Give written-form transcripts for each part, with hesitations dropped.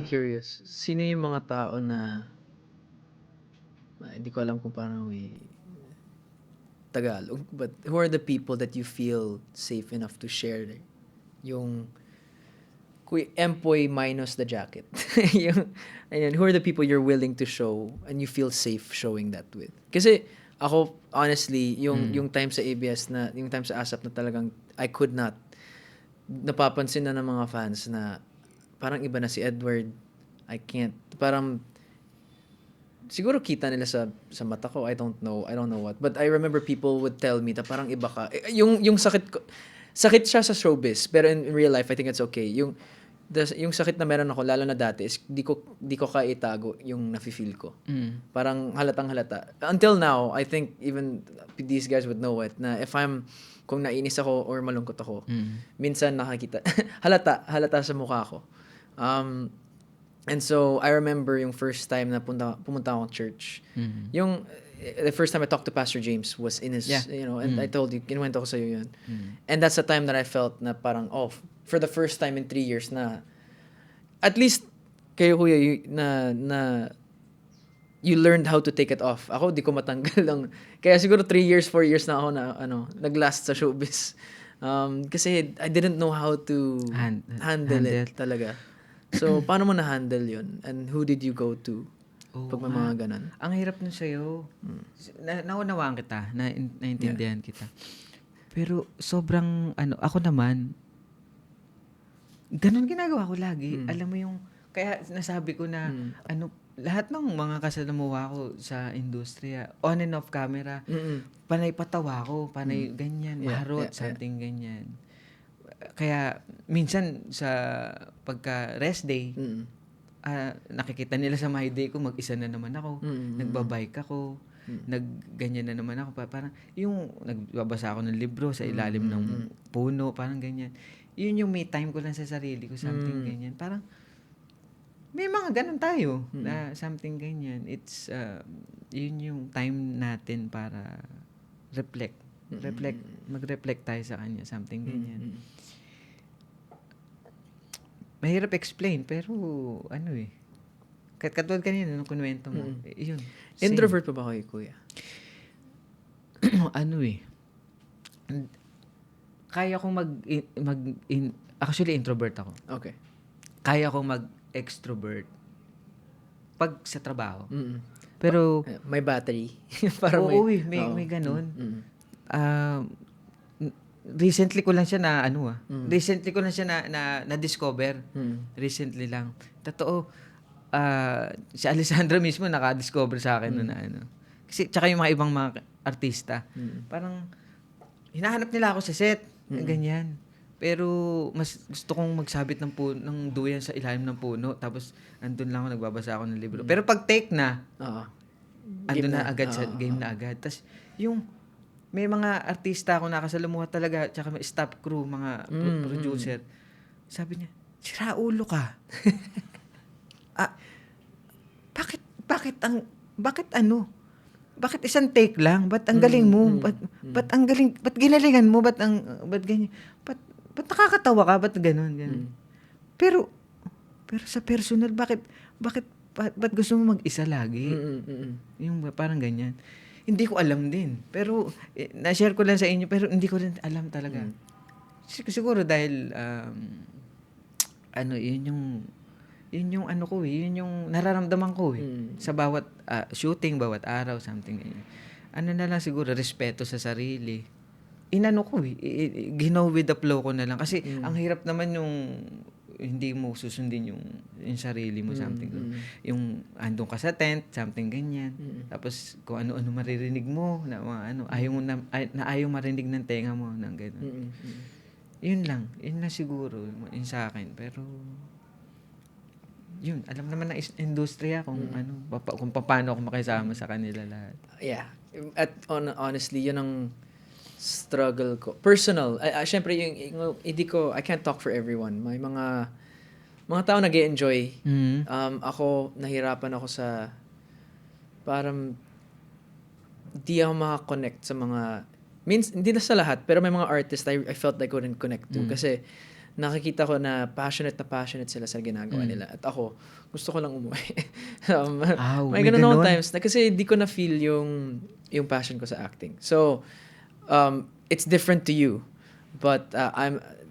curious, sino yung mga tao na hindi ko alam kung paano Tagalog, but who are the people that you feel safe enough to share yung empoy minus the jacket? yung, ayun, who are the people you're willing to show and you feel safe showing that with? Kasi ako, honestly, yung time sa ABS na, yung time sa ASAP na talagang I could not, napapansin na ng mga fans na parang iba na si Edward. I can't, parang siguro kita nila sa mata ko. I don't know what. But I remember people would tell me na parang iba ka. Yung sakit siya sa showbiz, pero in real life I think it's okay. Yung sakit na meron ako lalo na dati is di ko kaya itago yung nafi-feel ko. Parang halatang halata. Until now, I think even these guys would know it na kung nainis ako or malungkot ako, minsan nakakita halata sa mukha ko. And so, I remember yung first time na pumunta akong church. The first time I talked to Pastor James was in his, and I told you, kinuwento ko sa'yo yun. And that's the time that I felt na parang, for the first time in 3 years na, at least, kayo kuya, na you learned how to take it off. Ako, di ko matanggal lang. Kaya siguro 3 years, 4 years na ako na, naglast sa showbiz. Kasi I didn't know how to handle it talaga. So, paano mo na-handle yun? And who did you go to pag may mga ganon? Ang hirap nun sa'yo. Naunawaan kita. Naintindihan kita. Pero sobrang, ako naman, ganun ginagawa ko lagi. Alam mo yung, kaya nasabi ko na, lahat ng mga kasalamuha ko sa industriya, on and off camera, panay patawa ko, panay ganyan, maharot, something ganyan. Kaya minsan sa pagka rest day, nakikita nila sa my day ko, mag-isa na naman ako, nagbabike ako, nagganyan na naman ako. Parang yung nagbabasa ako ng libro sa ilalim ng puno, parang ganyan. Yun yung me time ko lang sa sarili ko, something ganyan. Parang may mga ganun tayo na something ganyan. It's yun yung time natin para mag-reflect tayo sa kanya, something ganyan. Mahirap explain, pero katulad kanina nung kunwento mo, yun. Introvert pa ba kayo, kuya? Kaya kong actually introvert ako. Okay. Kaya kong mag-extrovert pag sa trabaho. Pero may battery. Parang may ganun. Recently ko lang siya na discover. Recently lang. Totoo, si Alessandra mismo naka-discover sa akin na Kasi tsaka yung mga ibang mga artista. Parang hinahanap nila ako sa set, ganyan. Pero mas gusto kong magsabit ng duyan sa ilalim ng puno, tapos andun lang ako, nagbabasa ako ng libro. Pero pag take na, andun na agad sa game na agad. Tapos yung may mga artista ako nakasalamuha talaga, tsaka may staff crew, mga producer. Sabi niya, sira ulo ka. Bakit isang take lang? Ba't ang galing mo? Ba't ang galing? Ba't ginalingan mo? Ba't ganyan? Ba't nakakatawa ka? Ba't ganun? Pero sa personal, bakit gusto mo mag-isa lagi? Yung parang ganyan. Hindi ko alam din. Pero, na-share ko lang sa inyo, pero hindi ko rin alam talaga. Siguro dahil, yun yung nararamdaman ko sa bawat shooting, bawat araw, something ganyan. Na lang siguro, respeto sa sarili. Ginaw with the flow ko na lang. Kasi, ang hirap naman yung hindi mo susundin yung sarili mo, something. Yung andun ka sa tent, something ganyan. Tapos kung ano-ano maririnig mo na ayaw marinig ng tenga mo ng ganun. Yun lang siguro yun sa akin. Pero yun, alam naman ng industriya kung kung paano ako makisama sa kanila lahat. Yeah. At honestly, yun ang struggle ko. Personal. Syempre, I can't talk for everyone. May mga tao nag-e-enjoy. Ako, nahirapan ako sa, parang, di ako makakonect sa mga, hindi na sa lahat, pero may mga artist I felt I couldn't connect to. Kasi, nakikita ko na passionate sila sa ginagawa nila. At ako, gusto ko lang umuwi. May ganun akong times na kasi di ko na-feel yung passion ko sa acting. So, it's different to you. But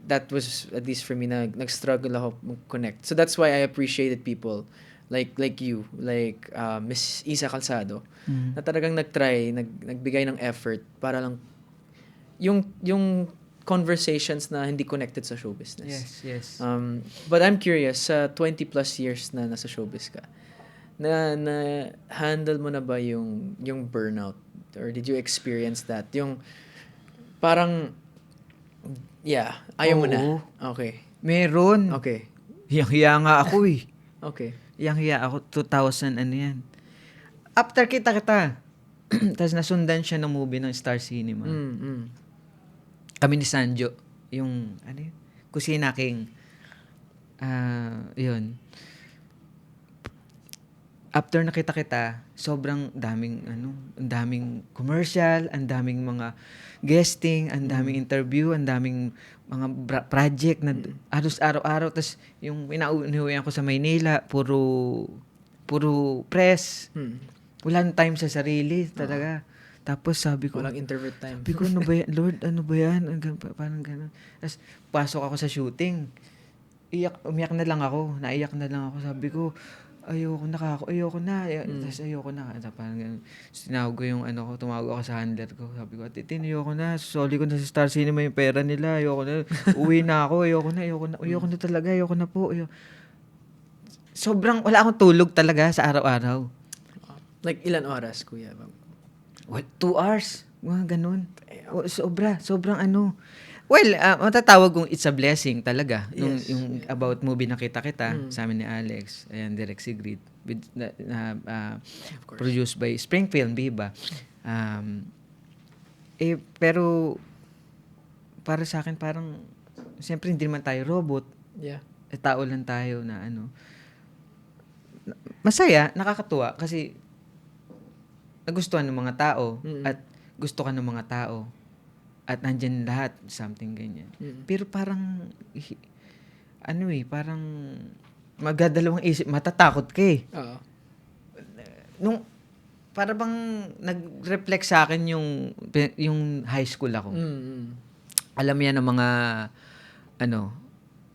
that was, at least for me, nag-struggle ako mag-connect. So that's why I appreciated people like you, like Miss Isa Calzado, na talagang nag-try, nagbigay ng effort para lang yung conversations na hindi connected sa show business. Yes. But I'm curious, sa 20 plus years na nasa showbiz ka, na handle mo na ba yung burnout? Or did you experience that? Yung parang, ayaw mo na. Okay. Meron. Okay. Hiyang-hiya nga ako eh. Okay. Hiyang-hiya ako, 2000, ano yan. After kita. Tapos nasundan siya ng movie ng Star Cinema. Kami ni Sanjo, yung, Kusina King. Yun. After nakita kita, sobrang daming, ang daming commercial, ang daming mga guesting, ang daming interview, ang daming mga project na halos araw-araw. Tapos yung pinaunuhan ko sa Maynila, puro press. Wala nang time sa sarili talaga. Tapos sabi ko, walang introvert time. Sabi ko, ano ba yan? Lord, ano ba yan? Parang gano'n. Tapos pasok ako sa shooting. Umiyak na lang ako. Naiyak na lang ako. Sabi ko, ayoko na. Tapos ayoko na. Parang gano'n. Tinawag ko yung tumawag ako sa handler ko. Sabi ko, Titin, ayoko na. Soli ko na sa Star Cinema yung pera nila. Ayoko na. Uwi na ako. Ayoko na talaga. Ayoko na po. Sobrang, wala akong tulog talaga sa araw-araw. Like, ilan oras, kuya? 2 hours. Mga ganun. Sobrang Well, matatawag kong it's a blessing talaga. Yes. Yung about movie Nakita Kita, sa amin ni Alex, ayan, direct si Grid, produced by Springfield, Viva. Pero, para sa akin, parang, siyempre hindi naman tayo robot. Yeah. Tao lang tayo na masaya, nakakatuwa, kasi, nagustuhan ng mga tao at gusto ka ng mga tao at nandyan lahat, something ganyan. Pero parang parang magdadalawang isip, matatakot ka eh. Oo. Nung para bang nag-reflect sa akin yung high school ako. Alam yan ng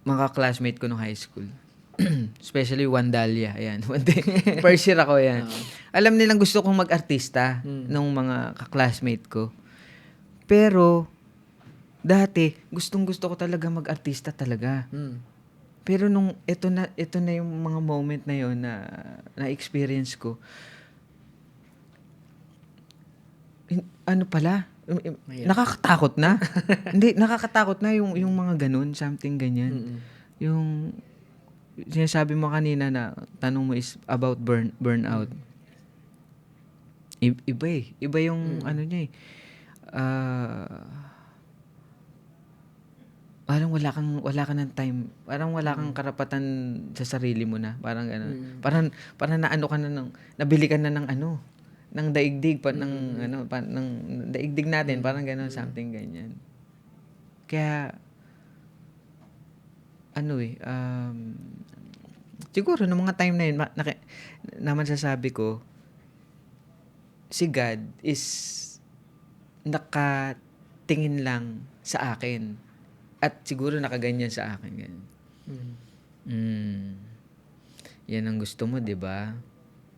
mga classmate ko nung high school. Especially Wandalia, ayan. First year ako, yan. Alam nilang gusto kong mag-artista nung mga ka-classmate ko. Pero, dati, gustong-gusto ko talaga mag-artista talaga. Pero nung, ito na yung mga moment na yun na-experience ko. Nakakatakot na. Hindi, nakakatakot na yung mga ganun, something ganyan. Yung sinasabi mo kanina na tanong mo is about burnout. Iba eh. Iba yung niya eh. Parang wala kang ng time. Parang wala kang karapatan sa sarili mo na. Parang gano'n. Parang naano ka na nabili ka na ng ng daigdig ng daigdig natin, parang gano'n, something ganyan. Kaya siguro nung mga time na yun, naman sasabi ko, si God is nakatingin lang sa akin. At siguro nakaganyan sa akin. Ganyan. Yan ang gusto mo, di ba?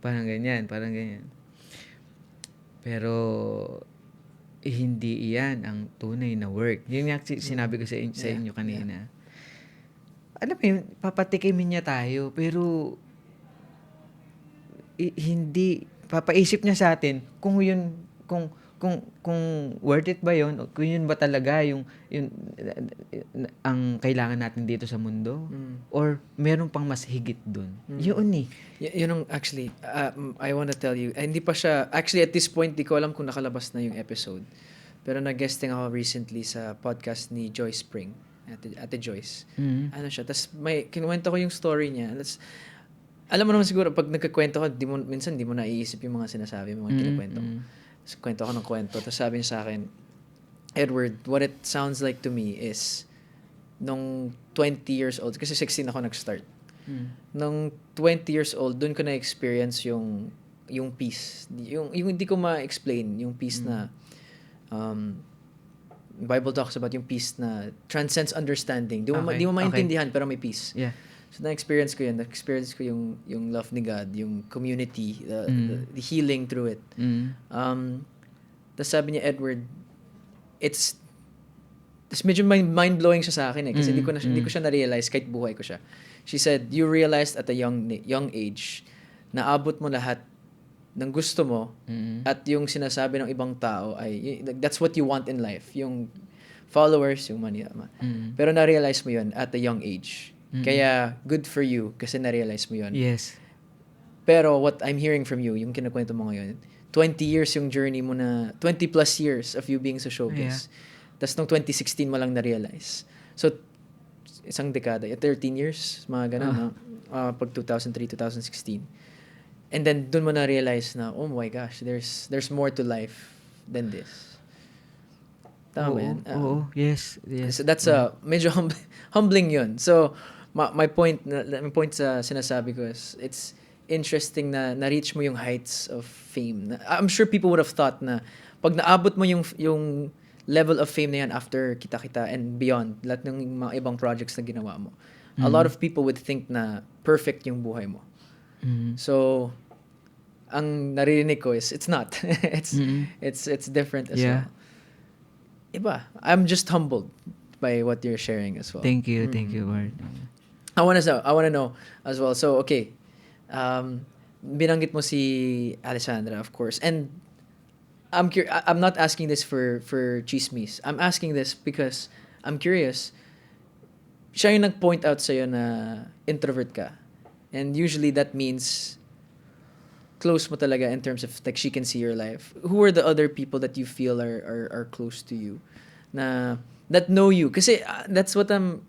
Parang ganyan. Pero, hindi iyan ang tunay na work. Yun nga sinabi ko sa inyo kanina. Alam mo yun, papatikimin niya tayo, pero hindi, papaisip niya sa atin kung worth it ba yun, o kung yun ba talaga yung ang kailangan natin dito sa mundo, or meron pang mas higit dun. Yun eh. Yun ang actually, I want to tell you, hindi pa siya, actually at this point, di ko alam kung nakalabas na yung episode. Pero nag-guesting ako recently sa podcast ni Joyce Spring, Ate Joyce. Ano siya, tas kinuwento ko yung story niya. Alam mo naman siguro, pag nagkakwento ka, minsan di mo naiisip yung mga sinasabi mo, mga kinikwento ko. So, kwento ako ng kwento. Tapos sabi niya sa akin, Edward, what it sounds like to me is nung 20 years old, kasi 16 ako nag-start. Nung 20 years old, dun ko na-experience yung peace. Yung hindi ko ma-explain, yung peace na Bible talks about yung peace na transcends understanding. Di mo maintindihan pero may peace. Yeah. So na-experience ko yun. Na-experience ko yung love ni God, yung community, the healing through it. Tapos sabi niya, Edward, it's medyo mind-blowing siya sa akin kasi hindi ko siya na-realize kahit buhay ko siya. She said, you realized at a young age na abot mo lahat ng gusto mo at yung sinasabi ng ibang tao ay that's what you want in life, yung followers, yung money. Pero na-realize mo yun at a young age. Kaya good for you kasi na-realize mo yun. Yes. Pero what I'm hearing from you, yung kinakwento mo ngayon, 20 years yung journey mo na 20 plus years of you being sa showbiz. Tapos nung 2016 mo lang na-realize. So isang dekada, 13 years, mga ganun, no? Pag 2003, 2016. And then dun mo na-realize na, oh my gosh, there's more to life than this. Tama ba yan? Oo, yes. So that's medyo humbling yun. So my point sa sinasabi ko is, it's interesting na na-reach mo yung heights of fame. I'm sure people would have thought na pag naabot mo yung level of fame na yan after Kita-Kita and beyond, lahat ng mga ibang projects na ginawa mo, a lot of people would think na perfect yung buhay mo. So ang naririnig ko is it's not. It's different as well. Iba. I'm just humbled by what you're sharing as well. Thank you, Ward. I wanna know as well. So okay, binanggit mo si Alessandra, of course, and I'm not asking this for chismis. I'm asking this because I'm curious. Siya yung nag-point out sa'yo na introvert ka, and usually that means close mo talaga in terms of like she can see your life. Who are the other people that you feel are close to you, na that know you? Kasi that's what I'm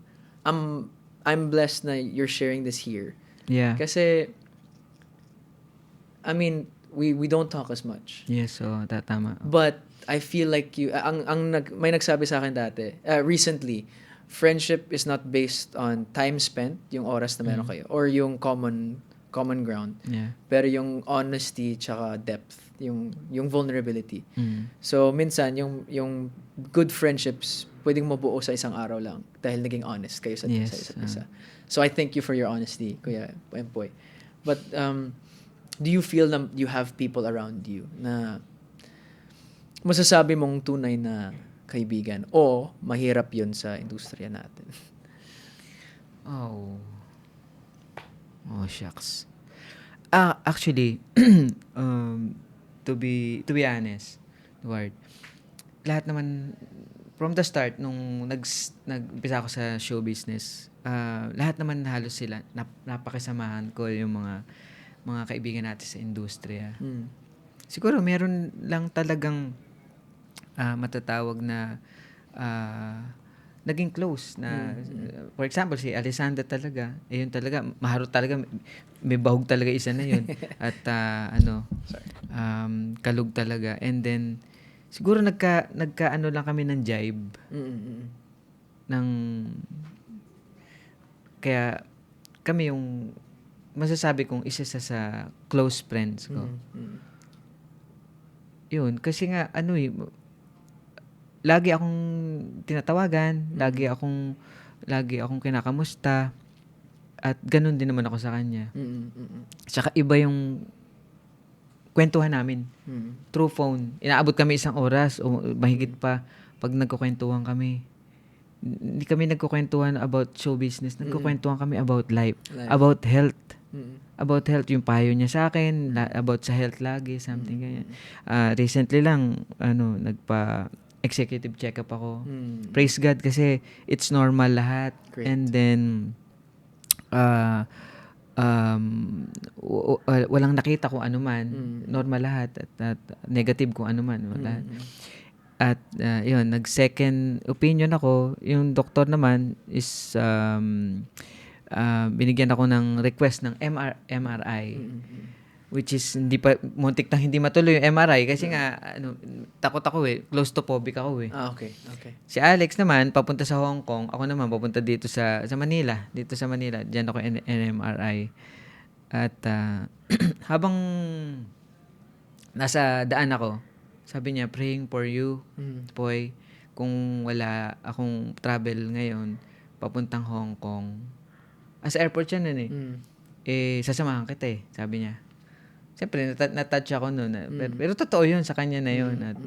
blessed na you're sharing this here. Yeah. Kasi I mean, we don't talk as much. Yes, so tama. But I feel like you may nagsabi sa akin dati, recently, friendship is not based on time spent, yung oras na meron kayo, or yung common ground. Yeah. Pero yung honesty tsaka depth, yung vulnerability. So minsan yung good friendships pwedeng mabuo sa isang araw lang dahil naging honest kayo sa isa't isa. So I thank you for your honesty, Kuya Empoy. But do you feel na you have people around you na masasabi mong tunay na kaibigan o mahirap yun sa industriya natin? Oh, shucks. Actually, to be honest, Ward, lahat naman from the start nung nag-umpisa ako sa show business, lahat naman halos sila napakisamahan ko yung mga kaibigan natin sa industriya. Siguro meron lang talagang matatawag na naging close na for example si Alessandra talaga, yun talaga maharot talaga, may bahog talaga isa na yun at kalug talaga, and then siguro nagka ano lang kami ng jibe ng kaya kami yung masasabi kong isa sa close friends ko. Yun kasi nga lagi akong tinatawagan, lagi akong kinakamusta, at ganun din naman ako sa kanya. Tsaka iba yung kwentuhan namin through phone. Inaabot kami 1 oras o mahigit pa pag nagkukwentuhan kami. Hindi kami nagkukwentuhan about show business, nagkukwentuhan kami about life, about health. About health, yung payo niya sa akin, about sa health lagi, something ganyan. Recently lang, executive check-up ako. Praise God kasi it's normal lahat. Great. And then walang nakita kung ano man. Normal lahat at negative kung ano man. At yun, nag-second opinion ako. Yung doktor naman is binigyan ako ng request ng MRI. which is muntik na hindi matuloy yung MRI kasi nga takot ako claustrophobic ako Okay. Si Alex naman papunta sa Hong Kong, ako naman papunta dito sa Manila, diyan ako NMRI. At habang nasa daan ako, sabi niya, praying for you, Poy, kung wala akong travel ngayon papuntang Hong Kong. Sa airport siya nun sasamahan kita sabi niya. Siyempre, natouch ako noon. Pero totoo yun sa kanya na yun. At,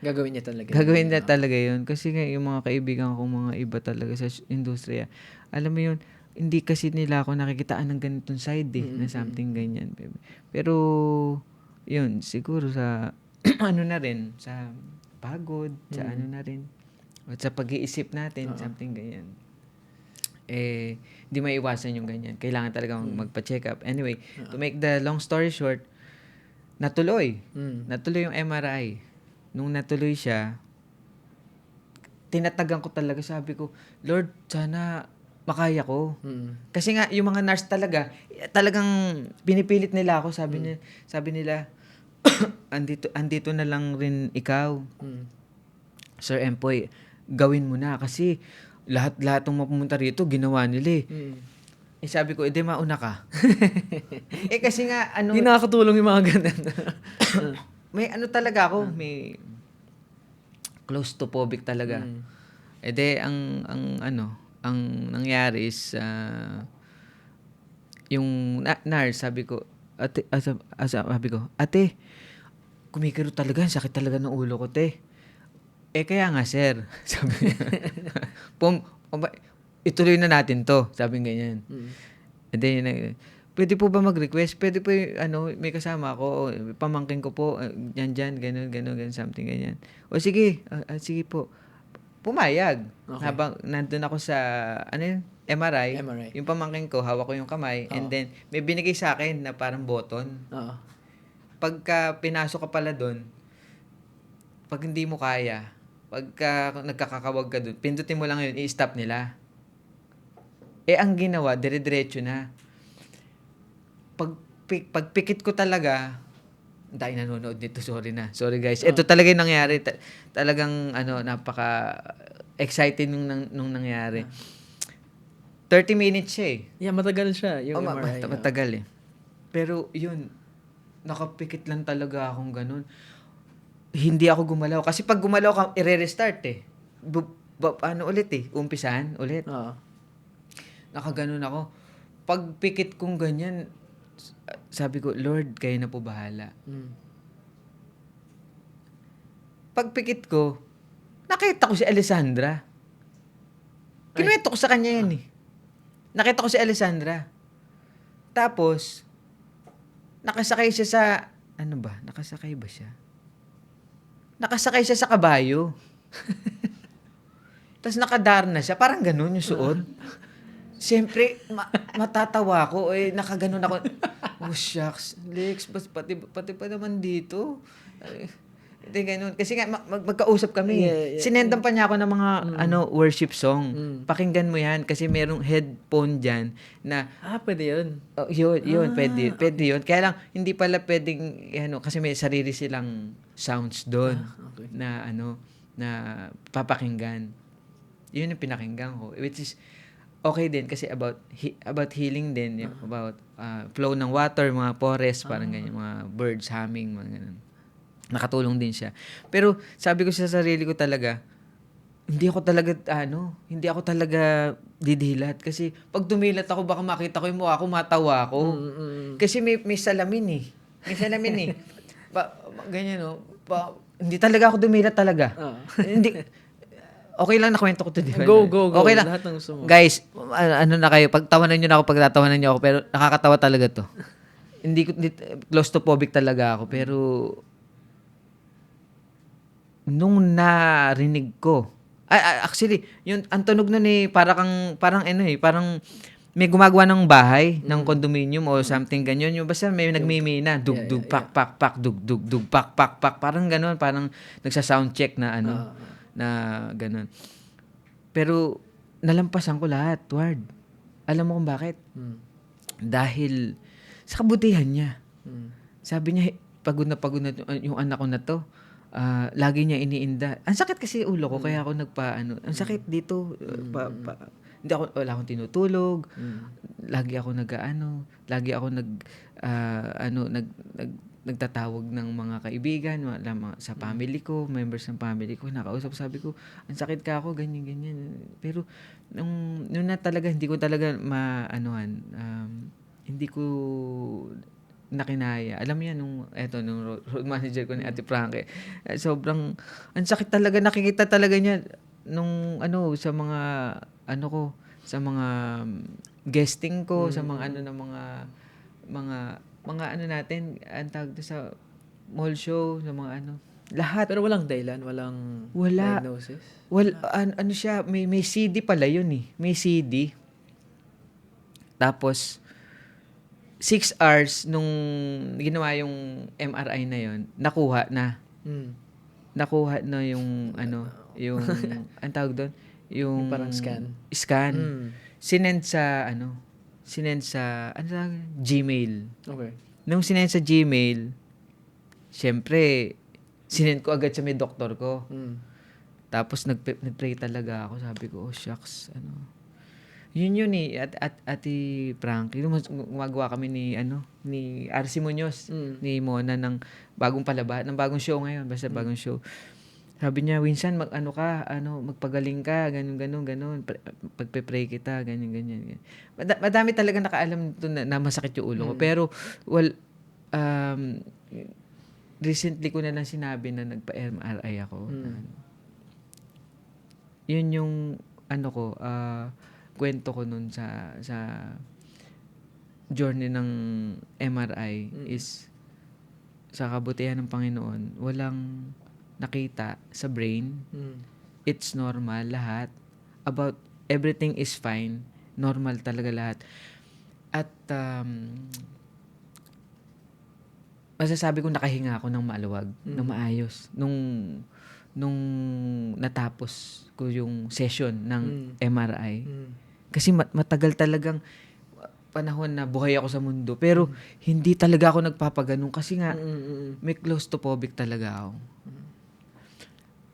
gagawin niya talaga. Gagawin niya talaga yun. Kasi nga, yung mga kaibigan ko, mga iba talaga sa industriya, alam mo yun, hindi kasi nila ako nakikitaan ng ganitong side na something ganyan. Pero, yun, siguro sa, na rin, sa pagod, sa na rin, at sa pag-iisip natin, something ganyan. Di maiwasan yung ganyan. Kailangan talaga magpa-check up. Anyway, to make the long story short, natuloy. Natuloy yung MRI. Nung natuloy siya, tinatagan ko talaga. Sabi ko, Lord, sana makaya ko. Kasi nga, yung mga nurse talagang pinipilit nila ako. Sabi nila, andito na lang rin ikaw. Sir Empoy, gawin mo na. Kasi, lahat ng mapumunta rito, ginawa nila sabi ko, mauna ka. Kasi nga, Hindi nakakatulong yung mga ganun. may talaga ako, may claustrophobic talaga. Ang nangyari is, yung nurse, sabi ko, ate, kumikiro talaga, sakit talaga ng ulo ko, te. Kaya nga, sir. Sabi niya. Ituloy na natin to. Sabi ganyan. And then, pwede po ba mag-request? Pwede po may kasama ako. Pamangkin ko po. Yan, ganun, something ganyan. O sige. Sige po. Pumayag. Okay. Habang nandun ako sa, MRI. Yung pamangkin ko, hawak ko yung kamay. And then, may binigay sa akin na parang button. Pagka pinasok ka pala dun, pag hindi mo kaya, pagka nagkakakawag ka dun, pindutin mo lang yun, i-stop nila. Ang ginawa, dire-diretso na. Pagpikit ko talaga, dahil nanonood nito, sorry guys. Ito talaga yung nangyari. Talagang, napaka-excited nung nangyari. 30 minutes siya Yeah, matagal siya. Yung MRI. Matagal Pero yun, nakapikit lang talaga akong ganun. Hindi ako gumalaw. Kasi pag gumalaw ka, i-restart umpisahan ulit. Nakaganon ako. Pag pikit kong ganyan, sabi ko, Lord, kayo na po bahala. Pag pikit ko, nakita ko si Alessandra. Kinuwento ko sa kanya yan Nakita ko si Alessandra. Tapos, nakasakay siya sa, nakasakay ba siya? Nakasakay siya sa kabayo. Tapos nakadarna siya. Parang ganun yung suot. Siyempre, matatawa ko. Nakaganon ako. Oh, shucks. Lex, pati pa naman dito. Hindi ganun. Kasi nga, magkausap kami. Yeah. Sinendan pa niya ako ng mga worship song. Pakinggan mo yan. Kasi merong headphone dyan na... pwede yun. Yun. Pwede yun. Kaya lang, hindi pala pwedeng... kasi may sarili silang sounds doon. Okay. Na papakinggan. Yun yung pinakinggan ko. Which is... okay din kasi about healing din, about flow ng water, mga forest, parang ganyan, mga birds humming, mga ganun. Nakatulong din siya. Pero sabi ko sa sarili ko talaga, hindi ako talaga didilat kasi pag dumilat ako baka makita ko yung mukha ko, matawa ako. Kasi may salamin May salamin ganyan hindi talaga ako dumilat talaga. Hindi. Okay lang nakwento ko to, di ba? Go. Okay lang. Lahat ng gusto mo. Guys, na kayo, pagtawanan nyo na ako, pagtatawanan nyo ako, pero nakakatawa talaga to. Claustrophobic talaga ako, pero nung narinig ko, actually, ang tunog nun parang may gumagawa ng bahay, ng condominium o something ganyan. Yung basta may nagmimina, dug, pak, dug, pak, parang ganun, parang nagsa-sound check na na ganun. Pero nalampasan ko lahat, Ward. Alam mo kung bakit? Dahil sa kabutihan niya. Sabi niya, pagod na yung anak ko na to. Lagi niya iniinda. Ang sakit kasi ulo ko, kaya ako ang sakit dito. Wala akong tinutulog. Lagi ako lagi ako nagtatawag ng mga kaibigan, sa family ko, members ng family ko, nakausap, sabi ko, ang sakit ka ako, ganyan. Pero, nung na talaga, hindi ko talaga hindi ko nakinaya. Alam mo yan, nung road manager ko ni Ate Frankie, sobrang, ang sakit talaga, nakikita talaga niya, nung sa mga, sa mga guesting ko, sa mga natin, ang tawag sa mall show, sa mga lahat. Pero walang dahilan, walang Wala. diagnosis? Siya, may CD pala yun eh. May CD. Tapos, 6 hours nung ginawa yung MRI na yun, nakuha na. Nakuha na yung, yung, ang tawag doon? Yung parang scan. Sinend sa, Gmail. Okay. Nung sinend sa Gmail, syempre, sinend ko agad sa may doktor ko. Tapos nag-pray talaga ako. Sabi ko, oh shucks, Yun eh, Ate Frankie. Gumagawa kami ni RC Muñoz, ni Mona ng bagong show ngayon, basta bagong show. Sabi niya, Winsan, magpagaling ka, ganun. Pagpe-pray kita, ganyan. Madami talaga nakaalam nito na masakit yung ulo ko. Pero, recently ko na lang sinabi na nagpa-MRI ako. Yun yung, kwento ko nun sa journey ng MRI is, sa kabutihan ng Panginoon, walang nakita sa brain. It's normal lahat. About everything is fine. Normal talaga lahat. At masasabi ko nakahinga ako ng maluwag, ng maayos. Nung natapos ko yung session ng MRI. Kasi matagal talagang panahon na buhay ako sa mundo. Pero hindi talaga ako nagpapaganon kasi nga may claustrophobic talaga ako.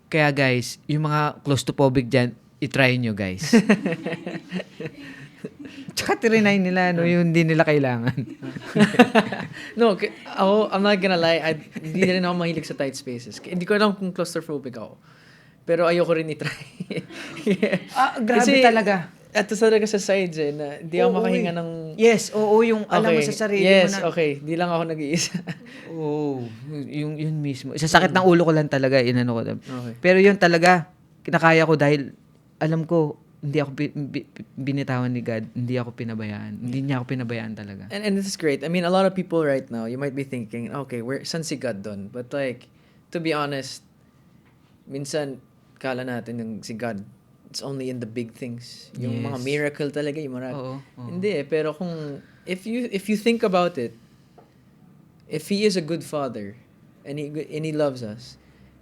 Kaya guys, yung mga claustrophobic dyan, itry nyo guys. Tsaka tirinay nila, yung hindi nila kailangan. No, I'm not gonna lie, hindi rin ako mahilig sa tight spaces. Hindi ko alam kung claustrophobic ako. Pero ayoko rin itry. Grabe kasi, talaga. At talaga sa sides na hindi ako makahinga ng... Yes, yung alam mo sa sarili mo na... Yes, okay. Di lang ako nag-iisa. Yun mismo. Sa sakit ng ulo ko lang talaga, ko. Okay. Pero yun talaga, kinakaya ko dahil alam ko, hindi ako binitawan ni God, hindi ako pinabayaan. Hindi niya ako pinabayaan talaga. And this is great. I mean, a lot of people right now, you might be thinking, okay, saan si God doon? But like, to be honest, minsan, kala natin yung si God, it's only in the big things. Yung mga miracle talaga, yung mga... Oo. Hindi pero kung, if you think about it, if He is a good Father, and He loves us,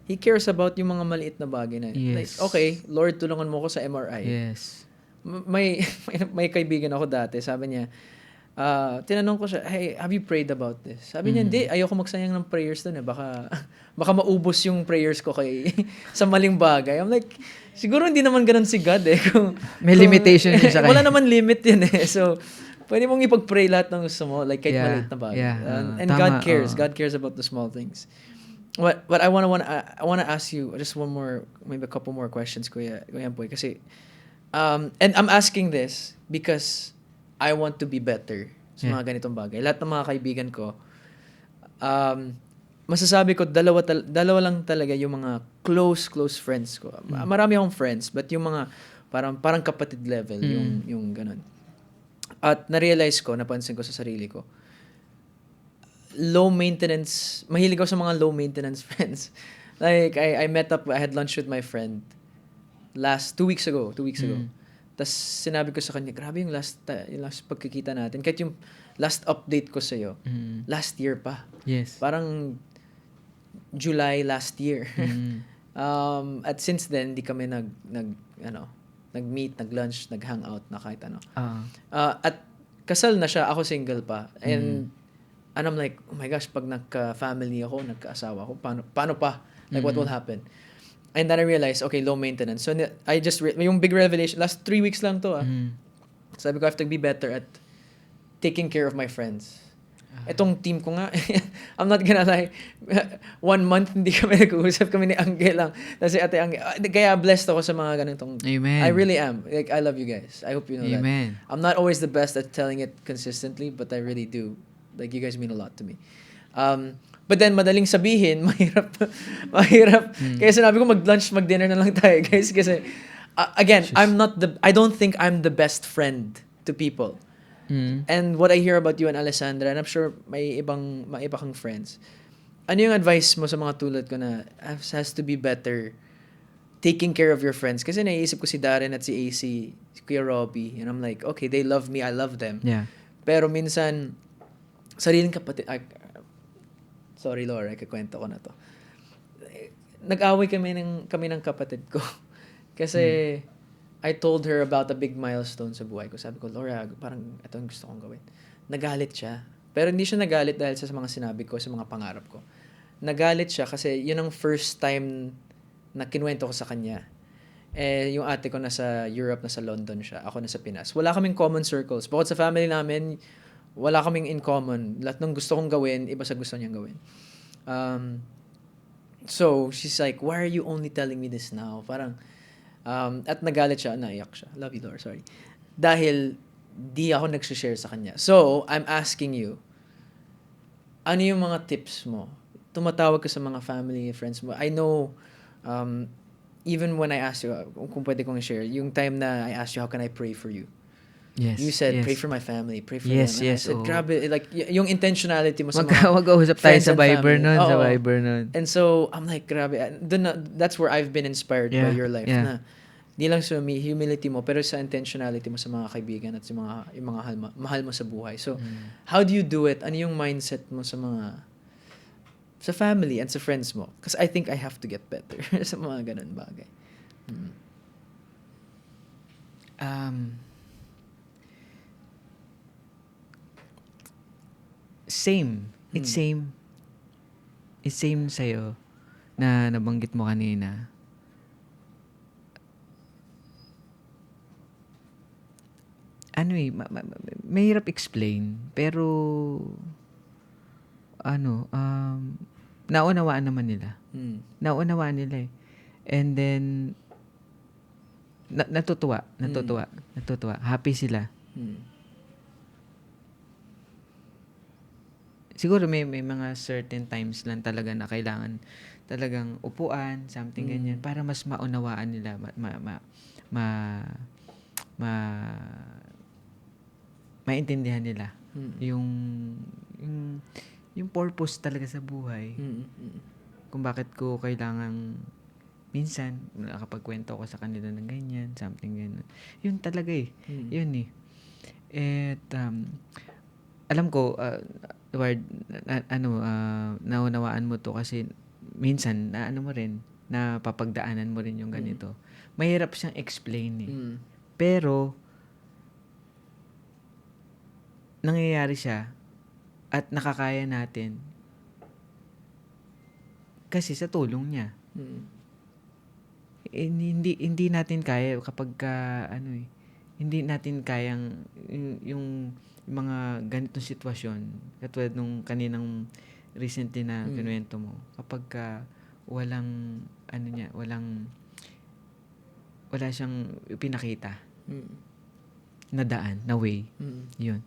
He cares about yung mga maliit na bagay na. Yes. Like, okay, Lord, tulungan mo ko sa MRI. Yes. May kaibigan ako dati, sabi niya, tinanong ko siya, hey, have you prayed about this? Sabi niya, hindi, ayoko magsayang ng prayers doon baka maubos yung prayers ko sa maling bagay. I'm like, siguro hindi naman ganun si God May limitation yun sa kanya. Wala naman limit yun So, pwede mong ipag-pray lahat ng gusto mo, like kahit maliit na bagay. And tama, God cares. God cares about the small things. What I wanna ask you just one more, maybe a couple more questions, Kuya Empoy, kasi and I'm asking this because I want to be better sa mga ganitong bagay. Lahat ng mga kaibigan ko, masasabi ko, dalawa lang talaga yung mga close friends ko. Marami akong friends, but yung mga parang kapatid level, yung ganun. At napansin ko sa sarili ko, low maintenance, mahilig ako sa mga low maintenance friends. Like, I had lunch with my friend 2 weeks ago. Tapos sinabi ko sa kanya, grabe yung last pagkikita natin. Kahit yung last update ko sa'yo, last year pa. Yes. Parang July last year. At since then, di kami nag-meet, nag-lunch, nag-hangout na kahit ano. At kasal na siya, ako single pa. And And I'm like, oh my gosh, pag nagka-family ako, nagka-asawa ako, paano pa? Like, what will happen? And then I realized, okay, low maintenance. So, I just, yung big revelation, last 3 weeks lang to, sabi ko, I have to be better at taking care of my friends. Etong team ko nga, I'm not gonna lie, 1 month hindi kami nag-uusap, kami ni Angge lang. Tapos si Ate Angge, kaya blessed ako sa mga ganitong. Amen. I really am. Like, I love you guys. I hope you know Amen. that. I'm not always the best at telling it consistently, but I really do. Like, you guys mean a lot to me. But then, madaling sabihin, mahirap. Kaya sinabi ko, mag-lunch, mag-dinner na lang tayo, guys. Kasi, again, I don't think I'm the best friend to people. And what I hear about you and Alessandra, and I'm sure may iba kang friends, ano yung advice mo sa mga tulad ko na has to be better taking care of your friends? Kasi naiisip ko si Darren at si AC, si Kuya Robbie, and I'm like, okay, they love me, I love them. Yeah. Pero minsan, sariling kapatid, sorry Laura, kakwento ko na to. Nag-away kami ng kapatid ko. Kasi, I told her about a big milestone sa buhay ko. Sabi ko, Laura, parang ito yung gusto kong gawin. Nagalit siya. Pero hindi siya nagalit dahil sa mga sinabi ko, sa mga pangarap ko. Nagalit siya kasi yun ang first time na kinuwento ko sa kanya. Yung ate ko nasa Europe, nasa London siya. Ako nasa Pinas. Wala kaming common circles. Bukod sa family namin, wala kaming in common. Lahat ng gusto kong gawin, iba sa gusto niyang gawin. So, she's like, why are you only telling me this now? Parang, at nagalit siya, naiyak siya. Love you, Lord, sorry. Dahil, di ako nagsishare sa kanya. So, I'm asking you, ano yung mga tips mo? Tumatawag ka sa mga family, friends mo. I know, even when I asked you, kung pwede kong i-share, yung time na I asked you, how can I pray for you? Yes. You said, yes. pray for my family, pray for Yes, them. And yes, I said, oo. grabe, like, yung intentionality mo sa mga Mag-uusap tayo friends sa and Viber family. nun, Oo. sa Viber nun. And so, I'm like, grabe. That's where I've been inspired by your life. Yeah. Na, di lang sa humility mo, pero sa intentionality mo sa mga kaibigan at sa yung mga mahal mo sa buhay. So, how do you do it? Ano yung mindset mo sa family and sa friends mo? Because I think I have to get better sa mga ganun bagay. Same. It's same. It's same sa'yo na nabanggit mo kanina. Ano mahirap explain, pero naunawaan naman nila. Naunawaan nila eh. And then, natutuwa. Happy sila. Siguro may mga certain times lang talaga na kailangan talagang upuan, something ganyan, para mas maunawaan nila, maintindihan nila yung purpose talaga sa buhay. Kung bakit ko kailangang minsan nakapagkwento ko sa kanila ng ganyan, something ganyan. Yun talaga eh. Yun eh. At alam ko, Edward, naunawaan mo to kasi minsan mo rin, napapagdaanan mo rin yung ganito. Mahirap siyang explain eh. Pero nangyayari siya at nakakaya natin kasi sa tulong niya. Hindi natin kaya kapag hindi natin kayang yung mga ganitong sitwasyon, katulad nung kaninang recently na kinuwento mo, kapag walang wala siyang pinakita na daan, na way. Yun.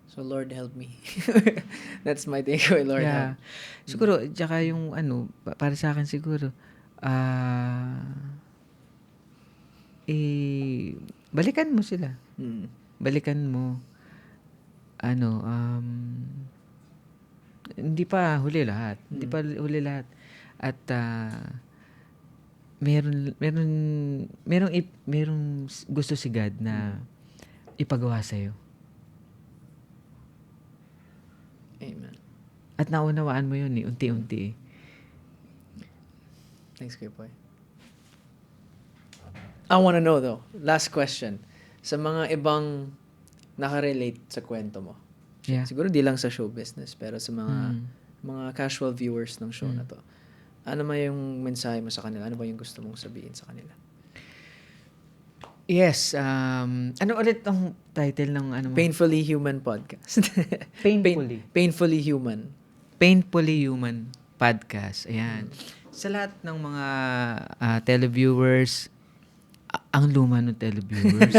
So, Lord, help me. That's my takeaway, Lord, help. Siguro, tsaka yung para sa akin siguro, balikan mo sila. Balikan mo. Hindi pa huli lahat. At merong gusto si God na ipagawa sa'yo. Amen. At naunawaan mo yun unti-unti. Thanks, Kuya Poy. I want to know though, last question. Sa mga ibang nakarelate sa kwento mo, Yeah. Siguro di lang sa show business, pero sa mga casual viewers ng show na to. Ano ba yung mensahe mo sa kanila? Ano ba yung gusto mong sabihin sa kanila? Yes, ano ulit ang title ng ano mo? Painfully Human Podcast. Painfully. Painfully Human. Painfully Human Podcast. Ayan. Sa lahat ng mga televiewers, ang luma ng televiewers.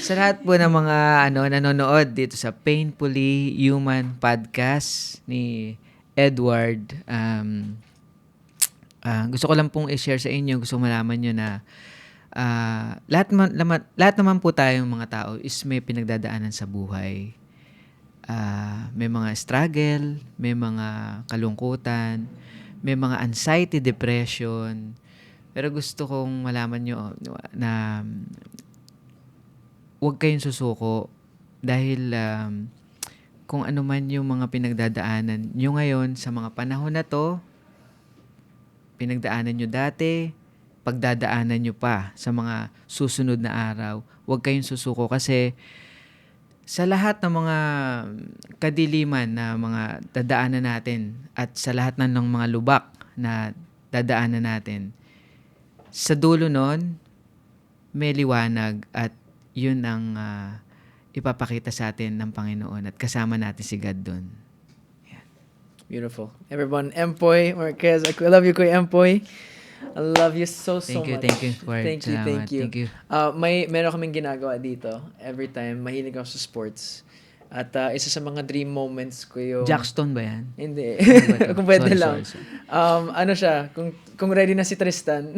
Sa lahat po ng mga nanonood dito sa Painfully Human Podcast ni Edward, gusto ko lang pong i-share sa inyo, gusto ko malaman nyo na lahat naman po tayong mga tao is may pinagdadaanan sa buhay. May mga struggle, may mga kalungkutan, may mga anxiety, depression. Pero gusto kong malaman nyo na huwag kayong susuko dahil kung ano man yung mga pinagdadaanan nyo ngayon sa mga panahon na to, pinagdaanan nyo dati, pagdadaanan nyo pa sa mga susunod na araw, huwag kayong susuko kasi sa lahat ng mga kadiliman na mga dadaanan natin at sa lahat ng mga lubak na dadaanan natin, sa dulo nun, may liwanag at yun ang ipapakita sa atin ng Panginoon at kasama natin si God dun. Beautiful. Everyone, Empoy, Marquez, I love you, Kuya Empoy. I love you so much. Thank you for it. Thank you. Thank you. Meron kaming ginagawa dito every time. Mahilig ako sa sports. At isa sa mga dream moments ko yung... Jackstone ba yan? Hindi. Ano ba to? Kung pwede Sorry, lang. sorry. Ano siya, kung ready na si Tristan,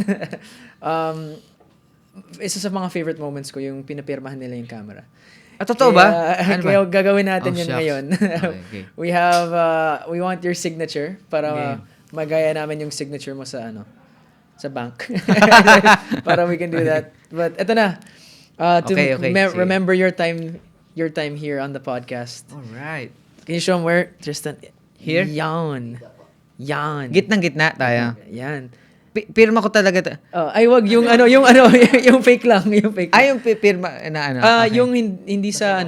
isa sa mga favorite moments ko yung pinapirmahan nila yung camera. Totoo ba? Ano Kaya ba? gagawin natin yun Shucks. ngayon. Okay. We want your signature para Okay. magaya namin yung signature mo sa sa bank. Para we can do that. But eto na. Okay. Sige. Remember your time here on the podcast. Alright. Can you show them where, Tristan? Here? Yan. Gitnang-gitna tayo. Yan. Pirma ko talaga. Ay, wag yung yung fake lang, yung fake. Yung pirma na ano. Okay. Yung hindi sa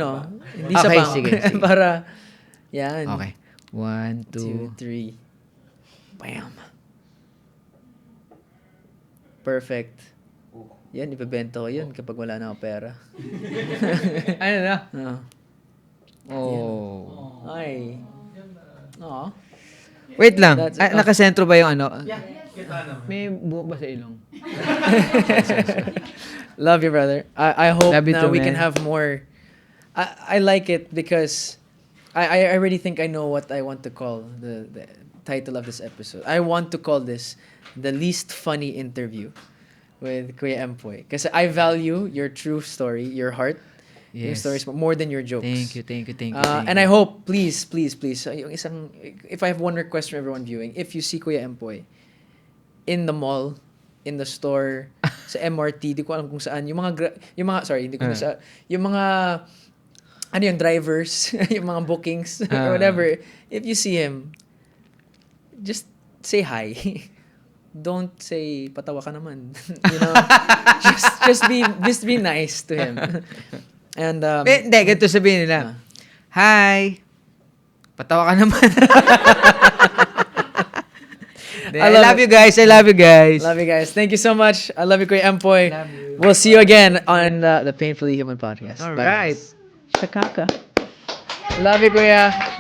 hindi sa Okay, bank. sige. Para yan. Okay. 1, 2. 2, 3. Bam. Perfect. Yan, ibebenta ko yun kapag wala na ako pera. Ano na? Oh. Ay. Oh. Wait lang. That's- Nakasentro ba yung ano? May buhok ba sa ilong? Love you, brother. I hope Love you now too, we can man. have more. I like it because I already think I know what I want to call the title of this episode. I want to call this the least funny interview with Kuya Empoy. Kasi I value your true story, your heart, your Yes. stories more than your jokes. Thank you. And I hope, please, yung if I have one request from everyone viewing, if you see Kuya Empoy in the mall, in the store, sa MRT, di ko alam kung saan, yung mga yung drivers, yung mga bookings, or whatever, if you see him, just say hi. Don't say, patawa ka naman. just be nice to him. And, Hindi, ganito sabihin nila. Hi! Patawa ka naman. I love you guys. Love you guys. Thank you so much. I love you, Kuya Empoy. Love you. We'll see you again on the Painfully Human Podcast. All Bye, right. guys. Shakaka. Love you, Kuya.